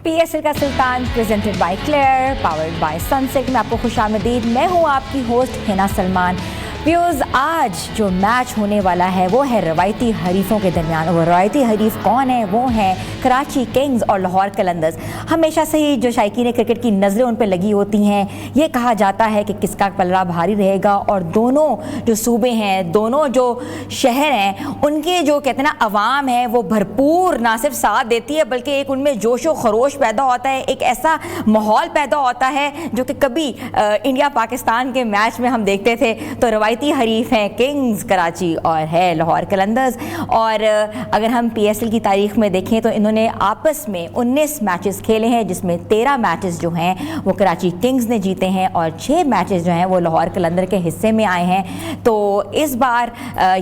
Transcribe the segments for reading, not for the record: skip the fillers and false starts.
PSL का सुल्तान presented by Claire, powered by sunset में आपको खुशामदीद। मैं हूँ आपकी होस्ट हिना सलमान। व्यूअर्स, आज जो मैच होने वाला है वो है रवायती हरीफों के दरमियान। वो रवायती हरीफ कौन है? वो हैं कराची किंग्स और लाहौर कलंदर्स। हमेशा से ही जो शायकीन क्रिकेट की नज़रें उन पर लगी होती हैं। ये कहा जाता है कि किसका पलड़ा भारी रहेगा, और दोनों जो सूबे हैं, दोनों जो शहर हैं, उनके जो कहते हैं ना अवाम है वो भरपूर ना सिर्फ साथ देती है बल्कि एक उनमें जोशो खरोश पैदा होता है, एक ऐसा माहौल पैदा होता है जो कि कभी इंडिया पाकिस्तान के मैच में हम देखते थे। तो रवायती हरीफ हैं किंग्स कराची और है लाहौर कलंदर्स। और अगर हम PSL की तारीख में देखें तो इन्होंने आपस में 19 मैचेस खेले हैं, जिसमें 13 मैचेस जो हैं वो कराची किंग्स ने जीते हैं और 6 मैचेस जो हैं वो लाहौर कलंदर के हिस्से में आए हैं। तो इस बार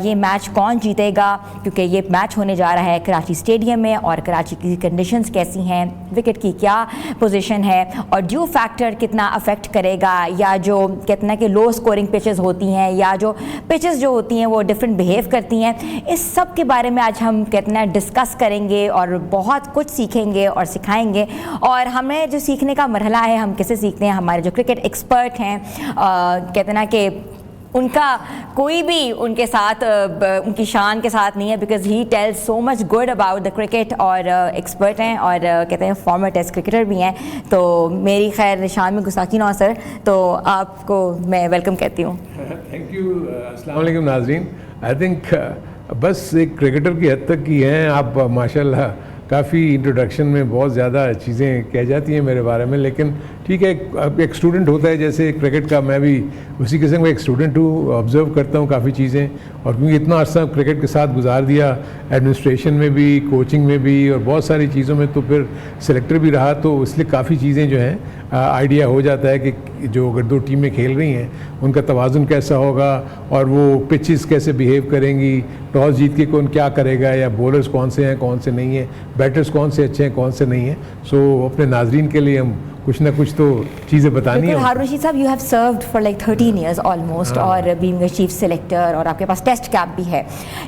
ये मैच कौन जीतेगा, क्योंकि ये मैच होने जा रहा है कराची स्टेडियम में, और कराची की कंडीशंस कैसी हैं, विकेट की क्या पोजीशन है और ड्यू फैक्टर कितना अफेक्ट करेगा, या जो कहते हैं कि लो स्कोरिंग पिचेस होती हैं या जो पिचेस जो होती हैं वो डिफरेंट बिहेव करती हैं, इस सब के बारे में आज हम कहते हैं डिस्कस करेंगे और बहुत कुछ सीखेंगे और सिखाएंगे। और हमें जो सीखने का मरहला है, हम कैसे सीखते हैं, हमारे जो क्रिकेट एक्सपर्ट हैं कहते हैं ना कि उनका कोई भी उनके साथ उनकी शान के साथ नहीं है, because he tells so much good about the cricket, और एक्सपर्ट हैं और कहते हैं फॉर्मर टेस्ट क्रिकेटर भी हैं। तो मेरी खैर निशान में गुस्ताखी ना हो सर, तो आपको मैं वेलकम कहती हूँ। Thank you. अस्सलाम वालेकुम नाज़रीन। आई थिंक बस एक क्रिकेटर की हद तक की हैं आप। माशाल्लाह काफ़ी इंट्रोडक्शन में बहुत ज़्यादा चीज़ें कह जाती हैं मेरे बारे में, लेकिन ठीक है, एक स्टूडेंट होता है जैसे क्रिकेट का, मैं भी उसी किस्म का एक स्टूडेंट हूँ, ऑब्ज़र्व करता हूँ काफ़ी चीज़ें। और क्योंकि इतना अर्सा क्रिकेट के साथ गुजार दिया, एडमिनिस्ट्रेशन में भी, कोचिंग में भी और बहुत सारी चीज़ों में, तो फिर सेलेक्टर भी रहा, तो इसलिए काफ़ी चीज़ें जो हैं आइडिया हो जाता है कि जो अगर दो टीमें खेल रही हैं उनका तवाज़ुन कैसा होगा और वो पिचेस कैसे बिहेव करेंगी, टॉस जीत के कौन क्या करेगा, या बॉलर्स कौन से हैं कौन से नहीं हैं, बैटर्स कौन से अच्छे हैं कौन से नहीं हैं। सो अपने नाजरीन के लिए हम कुछ ना कुछ तो चीज़ें बतानी है। हारून रशीद साहब, you have served for like 13 years almost, और बीइंग अ चीफ सेलेक्टर, और आपके पास टेस्ट कैप भी है।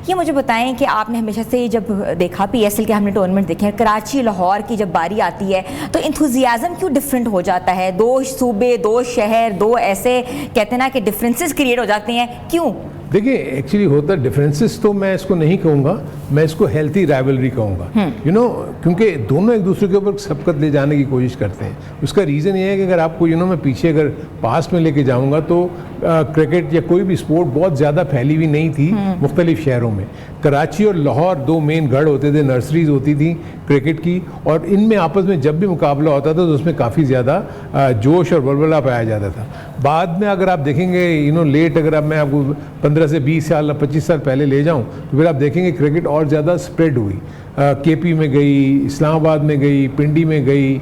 ये मुझे बताएं कि आपने हमेशा से जब देखा PSL के हमने टूर्नामेंट देखे हैं, कराची लाहौर की जब बारी आती है तो इंथुजियाज़म क्यों डिफरेंट हो जाता है? दो सूबे, दो शहर, दो ऐसे कहते हैं ना कि डिफरेंसेस क्रिएट हो जाते हैं, क्यों? देखिए, एक्चुअली होता डिफरेंसेस तो मैं इसको नहीं कहूँगा, मैं इसको हेल्थी राइवलरी कहूँगा। यू नो, क्योंकि दोनों एक दूसरे के ऊपर सबकत ले जाने की कोशिश करते हैं। उसका रीज़न ये है कि अगर आपको मैं पीछे अगर पास में लेके जाऊँगा तो क्रिकेट या कोई भी स्पोर्ट बहुत ज़्यादा फैली हुई नहीं थी मुख्तलिफ शहरों में। कराची और लाहौर दो मेन गढ़ होते थे, नर्सरीज होती थी क्रिकेट की, और इनमें आपस में जब भी मुकाबला होता था तो उसमें काफ़ी ज़्यादा जोश और वलवला पाया जाता था। बाद में अगर आप देखेंगे लेट, अगर मैं आपको 15 से 20 साल 25 साल पहले ले जाऊं तो फिर आप देखेंगे क्रिकेट और ज़्यादा स्प्रेड हुई। KP में गई, इस्लामाबाद में गई, पिंडी में गई,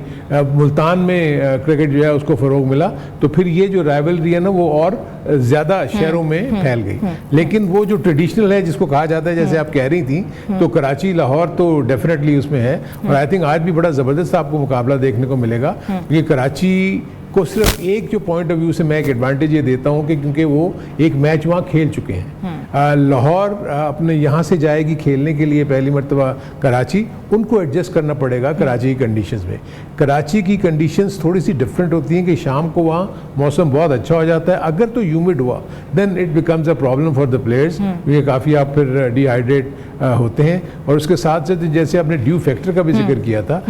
मुल्तान में क्रिकेट जो है उसको फ़रोग मिला। तो फिर ये जो राइवलरी है ना वो और ज़्यादा शहरों में फैल गई। लेकिन वो जो ट्रेडिशनल है जिसको कहा जाता है, जैसे आप कह रही थी, तो कराची लाहौर तो डेफिनेटली उसमें है। और आई थिंक आज भी बड़ा ज़बरदस्त आपको मुकाबला देखने को मिलेगा, क्योंकि कराची को सिर्फ एक जो पॉइंट ऑफ व्यू से मैं एक एडवांटेज ये देता हूँ कि क्योंकि वो एक मैच वहाँ खेल चुके हैं। लाहौर अपने यहाँ से जाएगी खेलने के लिए पहली मरतबा कराची, उनको एडजस्ट करना पड़ेगा कराची की कंडीशंस में। कराची की कंडीशंस थोड़ी सी डिफरेंट होती हैं कि शाम को वहाँ मौसम बहुत अच्छा हो जाता है, अगर तो ह्यूमिड हुआ then it becomes a problem for the players, ये काफ़ी आप फिर डिहाइड्रेट होते हैं। और उसके साथ साथ जैसे आपने ड्यू फैक्टर का भी जिक्र किया था,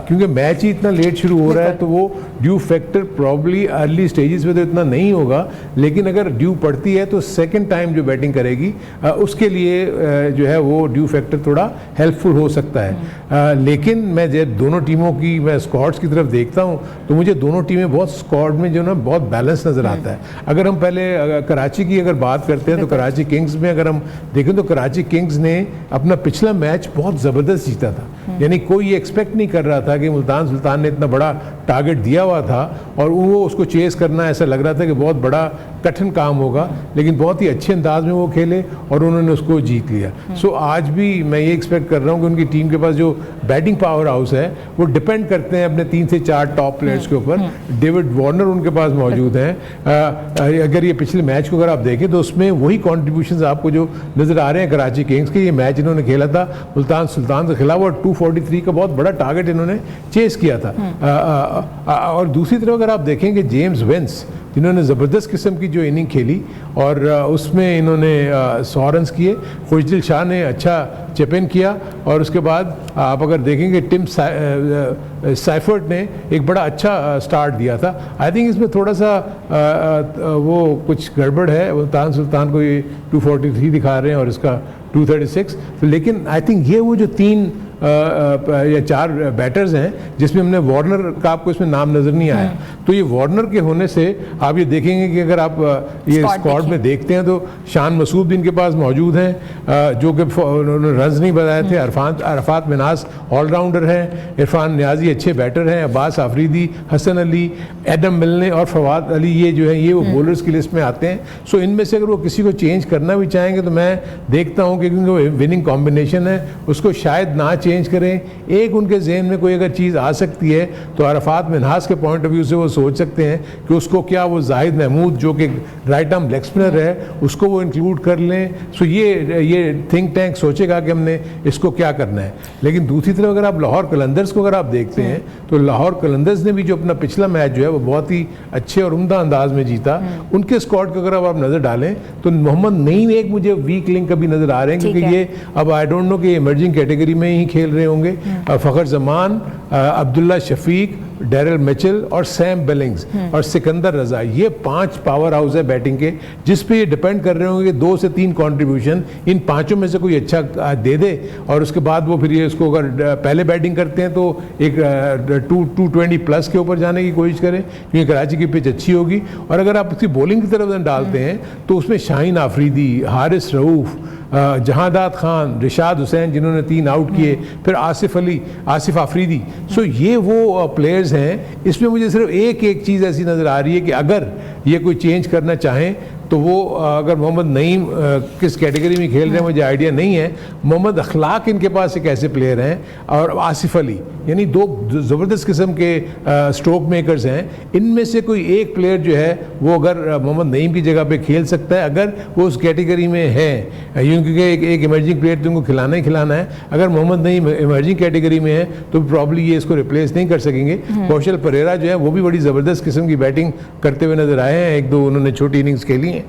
क्योंकि मैच ही इतना लेट शुरू हो रहा है तो वो due factor probably early stages में तो इतना नहीं होगा, लेकिन अगर ड्यू पड़ती है तो सेकंड टाइम जो बैटिंग करेगी उसके लिए जो है वो ड्यू फैक्टर थोड़ा हेल्पफुल हो सकता है। लेकिन मैं जब दोनों टीमों की मैं स्क्वाड्स की तरफ देखता हूँ तो मुझे दोनों टीमें बहुत स्क्वाड में जो ना बहुत बैलेंस नज़र आता है। अगर हम पहले कराची की अगर बात करते हैं तो कराची किंग्स में अगर हम देखें तो कराची किंग्स ने अपना पिछला मैच बहुत ज़बरदस्त जीता था। यानी कोई एक्सपेक्ट नहीं कर रहा था कि मुल्तान सुल्तान ने इतना बड़ा टारगेट दिया हुआ था और वो उसको चेस करना, ऐसा लग रहा था कि बहुत बड़ा कठिन काम होगा, लेकिन बहुत ही अच्छे अंदाज में वो खेले और उन्होंने उसको जीत लिया। सो आज भी मैं ये एक्सपेक्ट कर रहा हूँ कि उनकी टीम के पास जो बैटिंग पावर हाउस है वो डिपेंड करते हैं अपने 3 से 4 टॉप प्लेयर्स के ऊपर। डेविड वार्नर उनके पास मौजूद हैं। अगर ये पिछले मैच को अगर आप देखें तो उसमें वही कॉन्ट्रीब्यूशंस आपको जो नज़र आ रहे हैं कराची किंग्स के। ये मैच इन्होंने खेला था मुल्तान सुल्तान के खिलाफ और 243 का बहुत बड़ा टारगेट इन्होंने चेस किया था। और दूसरी तरफ अगर आप देखेंगे जेम्स विंस जिन्होंने ज़बरदस्त किस्म की जो इनिंग खेली और उसमें इन्होंने 100 रन किए। खुशदिल शाह ने अच्छा चिप इन किया और उसके बाद आप अगर देखेंगे टिम साइफर्ट ने एक बड़ा अच्छा स्टार्ट दिया था। आई थिंक इसमें थोड़ा सा वो कुछ गड़बड़ है। मुल्तान सुल्तान को ये 243 दिखा रहे हैं और इसका 236। तो लेकिन आई थिंक ये वो जो 3 या 4 बैटर्स हैं जिसमें हमने वार्नर का आपको इसमें नाम नज़र नहीं आया, तो ये वार्नर के होने से आप ये देखेंगे कि अगर आप ये स्क्वाड में देखते हैं तो शान मसूद भी इनके पास मौजूद हैं जो कि उन्होंने रन्स नहीं बनाए थे। अरफात मिनास ऑलराउंडर हैं, इरफान नियाजी अच्छे बैटर हैं, अब्बास आफरीदी, हसन अली, एडम मिलने और फवाद अली ये जो है ये वो बॉलर्स की लिस्ट में आते हैं। सो इनमें से अगर वो किसी को चेंज करना भी चाहेंगे तो मैं देखता हूँ कि क्योंकि विनिंग कॉम्बिनेशन है उसको शायद ना चेंज करें। एक उनके जहन में कोई अगर चीज़ आ सकती है तो अरफात मिनहास के पॉइंट ऑफ व्यू से वो सोच सकते हैं कि उसको क्या वो जाहिद महमूद जो कि राइट आर्म लेग स्पिनर है उसको वो इंक्लूड कर लें। सो ये थिंक टैंक सोचेगा कि हमने इसको क्या करना है। लेकिन दूसरी तरफ अगर आप लाहौर कलंदर्स को अगर आप देखते हैं तो लाहौर कलंदर्स ने भी जो अपना पिछला मैच जो है वो बहुत ही अच्छे और उम्दा अंदाज में जीता। उनके स्क्वाड को अगर आप नज़र डालें तो मोहम्मद नईम एक मुझे वीक लिंक अभी नज़र आ रहे हैं क्योंकि ये अब आई डोंट नो कि इमर्जिंग कैटेगरी में ही खेल रहे होंगे। फ़खर जमान, अब्दुल्ला शफीक, डेरिल मिचेल और सैम बिलिंग्स और सिकंदर रजा, ये 5 पावर हाउस है बैटिंग के जिस पे ये डिपेंड कर रहे होंगे कि 2 से 3 कंट्रीब्यूशन इन 5 में से कोई अच्छा दे दे और उसके बाद वो फिर ये इसको अगर पहले बैटिंग करते हैं तो एक 220 प्लस के ऊपर जाने की कोशिश करें क्योंकि कराची की पिच अच्छी होगी। और अगर आप उसकी बॉलिंग की तरफ डालते हैं तो उसमें शाहीन आफरीदी, हारिस रऊफ़, जहादात खान, रिशाद हुसैन जिन्होंने 3 आउट किए, फिर आसिफ आफरीदी। सो ये वो प्लेयर्स हैं। इसमें मुझे सिर्फ एक चीज़ ऐसी नज़र आ रही है कि अगर ये कोई चेंज करना चाहें तो वो अगर मोहम्मद नईम किस कैटेगरी में खेल रहे हैं मुझे आइडिया नहीं है। मोहम्मद अखलाक इनके पास एक ऐसे प्लेयर हैं और आसिफ अली, यानी 2 ज़बरदस्त किस्म के स्ट्रोक मेकर्स हैं। इनमें से कोई एक प्लेयर जो है वो अगर मोहम्मद नईम की जगह पे खेल सकता है अगर वो उस कैटेगरी में है, क्योंकि एक इमर्जिंग प्लेयर तुमको खिलाना ही खिलाना है। अगर मोहम्मद नईम इमर्जिंग कैटेगरी में है तो प्रॉब्ली ये इसको रिप्लेस नहीं कर सकेंगे। कौशल परेरा जो है वो भी बड़ी ज़बरदस्त किस्म की बैटिंग करते हुए नज़र आए हैं, 1-2 उन्होंने छोटी इनिंग्स खेली हैं।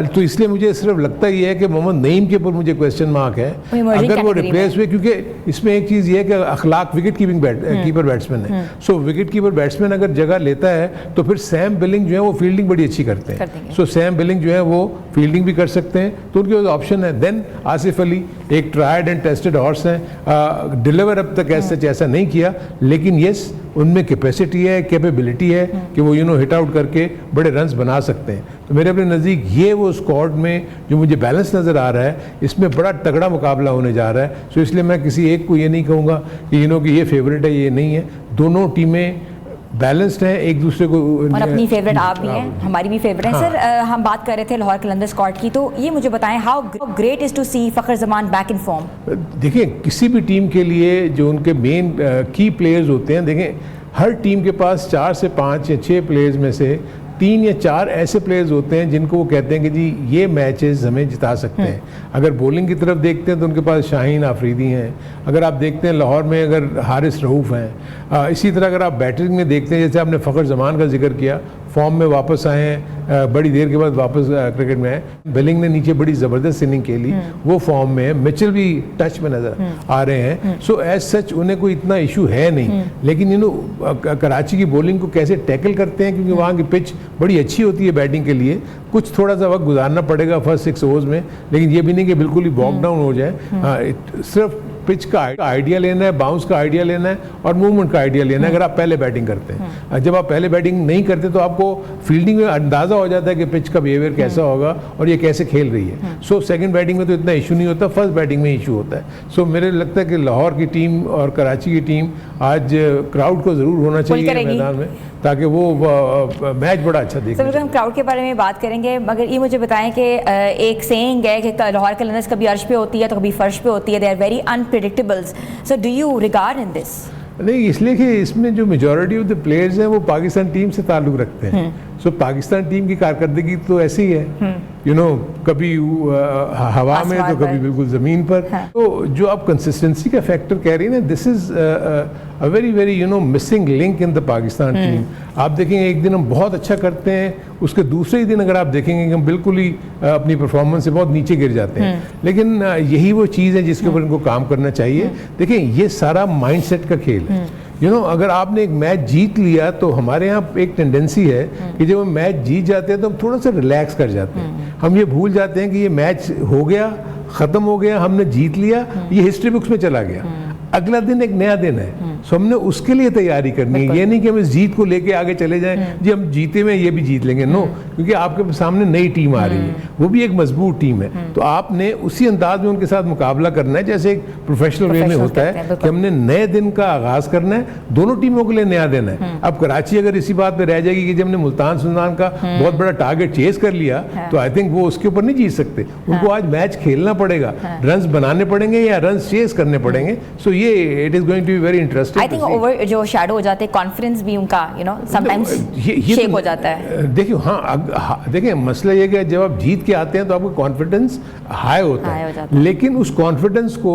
तो इसलिए मुझे सिर्फ लगता ही है कि मोहम्मद नईम के ऊपर मुझे क्वेश्चन मार्क है अगर वो रिप्लेस हुए, क्योंकि इसमें एक चीज़ ये है कि अखलाक विकेट कीपर बैट्समैन है। सो विकेट कीपर बैट्समैन अगर जगह लेता है तो फिर सैम बिलिंग जो है वो फील्डिंग बड़ी अच्छी करते हैं। सो सैम बिलिंग जो है वो फील्डिंग भी कर सकते हैं तो उनके पास ऑप्शन है। देन आसिफ अली एक ट्राइड एंड टेस्टेड हॉर्स हैं, डिलीवर अब तक ऐसा नहीं किया, लेकिन यस उनमें कैपेसिटी है, कैपेबिलिटी है कि वो हिट आउट करके बड़े रन्स बना सकते हैं। तो मेरे अपने नज़दीक ये वो स्क्वाड में जो मुझे बैलेंस नज़र आ रहा है इसमें बड़ा तगड़ा मुकाबला होने जा रहा है। सो इसलिए मैं किसी एक को ये नहीं कहूँगा कि कि ये फेवरेट है, ये नहीं है। दोनों टीमें बैलेंस्ड है एक दूसरे को, और अपनी फेवरेट आप भी हैं, हमारी भी फेवरेट है। सर हम बात कर रहे थे लाहौर कलंदर स्क्वाड की, तो ये मुझे बताएं how great is to see Fakhar Zaman back in form. देखिए किसी भी टीम के लिए जो उनके मेन की प्लेयर्स होते हैं, देखें हर टीम के पास 4 से 5 या 6 प्लेयर्स में से 3 या 4 ऐसे प्लेयर्स होते हैं जिनको वो कहते हैं कि जी ये मैचेस हमें जिता सकते हैं। अगर बॉलिंग की तरफ देखते हैं तो उनके पास शाहीन आफरीदी हैं, अगर आप देखते हैं लाहौर में अगर हारिस रऊफ़ हैं, इसी तरह अगर आप बैटिंग में देखते हैं जैसे आपने फ़खर जमान का जिक्र किया, फॉर्म में वापस आए हैं, बड़ी देर के बाद वापस क्रिकेट में आए। बिलिंग ने नीचे बड़ी ज़बरदस्त इनिंग खेली, वो फॉर्म में है। मिचेल भी टच में नज़र आ रहे हैं। सो एज सच उन्हें कोई इतना इशू है नहीं, लेकिन कराची की बॉलिंग को कैसे टैकल करते हैं क्योंकि वहाँ की पिच बड़ी अच्छी होती है बैटिंग के लिए। कुछ थोड़ा सा वक्त गुजारना पड़ेगा फर्स्ट 6 ओवर्स में, लेकिन ये भी नहीं कि बिल्कुल ही वॉक डाउन हो जाए। सिर्फ पिच का आइडिया लेना है, बाउंस का आइडिया लेना है और मूवमेंट का आइडिया लेना है अगर आप पहले बैटिंग करते हैं। जब आप पहले बैटिंग नहीं करते तो आपको फील्डिंग में अंदाज़ा हो जाता है कि पिच का बिहेवियर कैसा होगा और ये कैसे खेल रही है। सो सेकंड बैटिंग में तो इतना इशू नहीं होता, फर्स्ट बैटिंग में इशू होता है। सो मेरे लगता है कि लाहौर की टीम और कराची की टीम आज क्राउड को ज़रूर होना चाहिए मैदान में, ताकि वो मैच बड़ा अच्छा देखे। हम क्राउड के बारे में बात करेंगे, मगर ये मुझे बताएं कि एक सेइंग है कि लाहौर कलंदर्स कभी अर्श पे होती है तो कभी फर्श पे होती है, they are very unpredictables, so do you regard in this? नहीं, इसलिए कि इसमें जो मेजॉरिटी ऑफ द प्लेयर्स हैं वो पाकिस्तान टीम से ताल्लुक़ रखते हैं। सो पाकिस्तान टीम की कारकर्दगी तो ऐसी ही है, यू नो, कभी हवा में तो कभी बिल्कुल ज़मीन पर। तो जो आप कंसिस्टेंसी का फैक्टर कह रही हैं ना, this is a very very you know missing link in the Pakistan team. आप देखेंगे एक दिन हम बहुत अच्छा करते हैं, उसके दूसरे ही दिन अगर आप देखेंगे कि हम बिल्कुल ही अपनी परफॉर्मेंस से बहुत नीचे गिर जाते हैं। लेकिन यही वो चीज़ है जिसके ऊपर इनको काम करना चाहिए। देखिए, ये सारा माइंडसेट का खेल है। यू नो, अगर आपने एक मैच जीत लिया तो हमारे यहाँ एक टेंडेंसी है कि जब हम मैच जीत जाते हैं तो हम थोड़ा सा रिलैक्स कर जाते हैं। हम ये भूल जाते हैं कि ये मैच हो गया, ख़त्म हो गया, हमने जीत लिया, ये हिस्ट्री बुक्स में चला गया, अगला दिन एक नया दिन है। सो हमने उसके लिए तैयारी करनी है। ये नहीं कि हम इस जीत को लेके आगे चले जाएं, जी हम जीते में ये भी जीत लेंगे। नो, क्योंकि आपके सामने नई टीम आ रही है, वो भी एक मजबूत टीम है। तो आपने उसी अंदाज में उनके साथ मुकाबला करना है जैसे एक प्रोफेशनल वे में होता है कि हमने नए दिन का आगाज करना है, दोनों टीमों के लिए नया दिन है। अब कराची अगर इसी बात पे रह जाएगी कि जब हमने मुल्तान सुल्तान का बहुत बड़ा टारगेट चेस कर लिया, तो आई थिंक वो उसके ऊपर नहीं जीत सकते। उनको आज मैच खेलना पड़ेगा, रन्स बनाने पड़ेंगे या रन्स चेस करने पड़ेंगे। सो ये it is going to be very interesting. I think over जो शैडो हो जाते हैं, कॉन्फिडेंस भी उनका यू नो समटाइम्स शेक हो जाता है। देखिए, हाँ, देखिए मसला ये कि जब आप जीत के आते हैं तो आपका कॉन्फिडेंस हाई होता है, लेकिन उस कॉन्फिडेंस को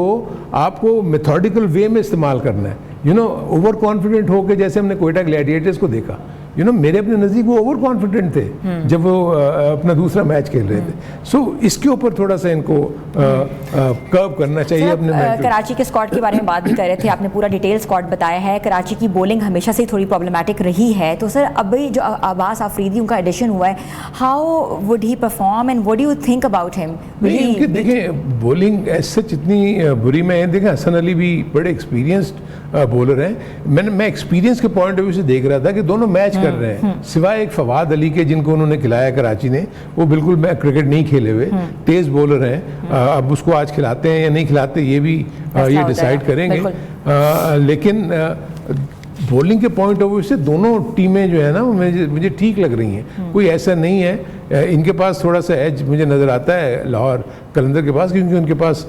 आपको मेथोडिकल वे में इस्तेमाल करना है। यू नो, ओवर कॉन्फिडेंट होकर, जैसे हमने कोयटा ग्लैडिएटर्स को देखा, यू नो, मेरे अपने नज़दीक वो ओवर कॉन्फिडेंट थे जब वो अपना दूसरा मैच खेल रहे थे। सो इसके ऊपर थोड़ा सा इनको कर्व करना चाहिए अपने मैच। कराची के स्क्वाड के बारे में बात भी कर रहे थे, आपने पूरा डिटेल स्क्वाड बताया है। कराची की बॉलिंग हमेशा से थोड़ी प्रॉब्लमेटिक रही है, तो सर अभी जो अब्बास आफरीदी उनका एडिशन हुआ है, how would he perform and what do you think about him? देखिए, बॉलिंग सच इतनी बुरी में है। देखें, हसन अली भी बड़े एक्सपीरियंस्ड बॉलर हैं। मैं एक्सपीरियंस के पॉइंट ऑफ व्यू से देख रहा था कि दोनों मैच कर रहे हैं, सिवाय एक फवाद अली के जिनको उन्होंने खिलाया कराची ने, वो बिल्कुल क्रिकेट नहीं खेले हुए, तेज बॉलर हैं। अब उसको आज खिलाते हैं या नहीं खिलाते ये भी ये डिसाइड करेंगे। लेकिन बॉलिंग के पॉइंट ऑफ व्यू से दोनों टीमें जो है ना मुझे ठीक लग रही हैं। कोई ऐसा नहीं है, इनके पास थोड़ा सा एज मुझे नज़र आता है लाहौर कलंदर के पास, क्योंकि उनके पास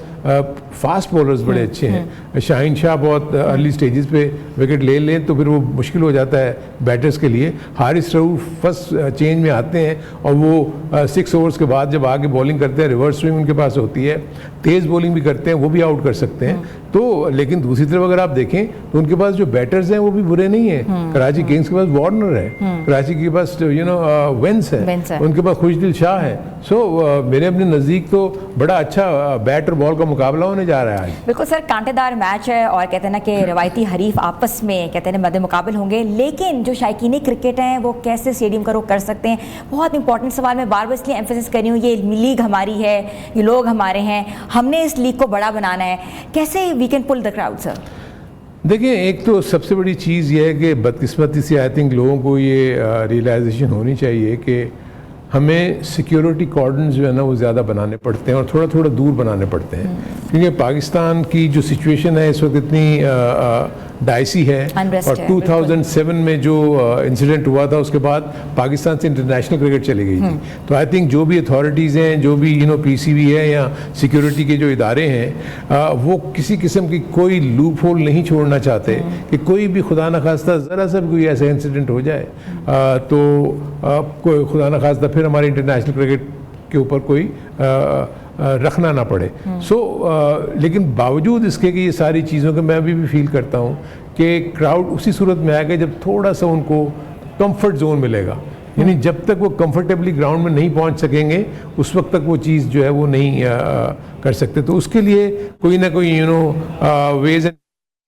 फास्ट बॉलर्स बड़े अच्छे हैं। शाहीन शाह बहुत अर्ली स्टेजेस पे विकेट ले लें तो फिर वो मुश्किल हो जाता है बैटर्स के लिए। हारिस रऊफ फर्स्ट चेंज में आते हैं और वो 6 ओवर्स के बाद जब आगे बॉलिंग करते हैं, रिवर्स स्विंग उनके पास होती है, तेज़ बॉलिंग भी करते हैं, वो भी आउट कर सकते हैं। तो लेकिन दूसरी तरफ अगर आप देखें तो उनके पास जो बैटर्स हैं वो भी बुरे नहीं हैं। कराची किंग्स के पास वार्नर है, कराची के पास यू नो वेंस है, उनके पास खुशदिल शाह है। सो मेरे अपने नज़दीक तो बड़ा अच्छा बैट और बॉल का मुकाबला होने जा रहा है आज। बिल्कुल सर, कांटेदार मैच है और कहते हैं ना कि रवायती हरीफ आपस में कहते हैं मद्दे मुकाबल होंगे, लेकिन जो शायकीन क्रिकेट हैं वो कैसे स्टेडियम का रुख कर सकते हैं? बहुत इंपॉर्टेंट सवाल, मैं बार बार इसलिए एम्फेसिस कर रही हूँ, ये लीग हमारी है, ये लोग हमारे हैं, हमने इस लीग को बड़ा बनाना है, कैसे we can pull the crowd sir? देखिए, एक तो सबसे बड़ी चीज़ ये है कि बदकिस्मती से आई थिंक लोगों को ये रियलाइजेशन होनी चाहिए कि हमें सिक्योरिटी कॉर्डन्स जो है ना वो ज़्यादा बनाने पड़ते हैं और थोड़ा थोड़ा दूर बनाने पड़ते हैं, क्योंकि पाकिस्तान की जो सिचुएशन है इस वक्त इतनी डाइसी है। और 2007 में जो इंसिडेंट हुआ था उसके बाद पाकिस्तान से इंटरनेशनल क्रिकेट चली गई थी। तो आई थिंक जो भी अथॉरिटीज़ हैं, जो भी यू नो पीसीबी है या सिक्योरिटी के जो इदारे हैं, वो किसी किस्म की कोई लूप होल नहीं छोड़ना चाहते कि कोई भी खुदा न खास्ता ज़रा सा भी कोई ऐसा इंसिडेंट हो जाए तो कोई खुदा न खास्ता फिर हमारे इंटरनेशनल क्रिकेट के ऊपर कोई रखना ना पड़े। लेकिन बावजूद इसके कि ये सारी चीज़ों के मैं अभी भी फील करता हूँ कि क्राउड उसी सूरत में आएगा जब थोड़ा सा उनको कंफर्ट जोन मिलेगा। यानी जब तक वो कंफर्टेबली ग्राउंड में नहीं पहुँच सकेंगे उस वक्त तक वो चीज़ जो है वो नहीं कर सकते। तो उसके लिए कोई ना कोई यू नो वेज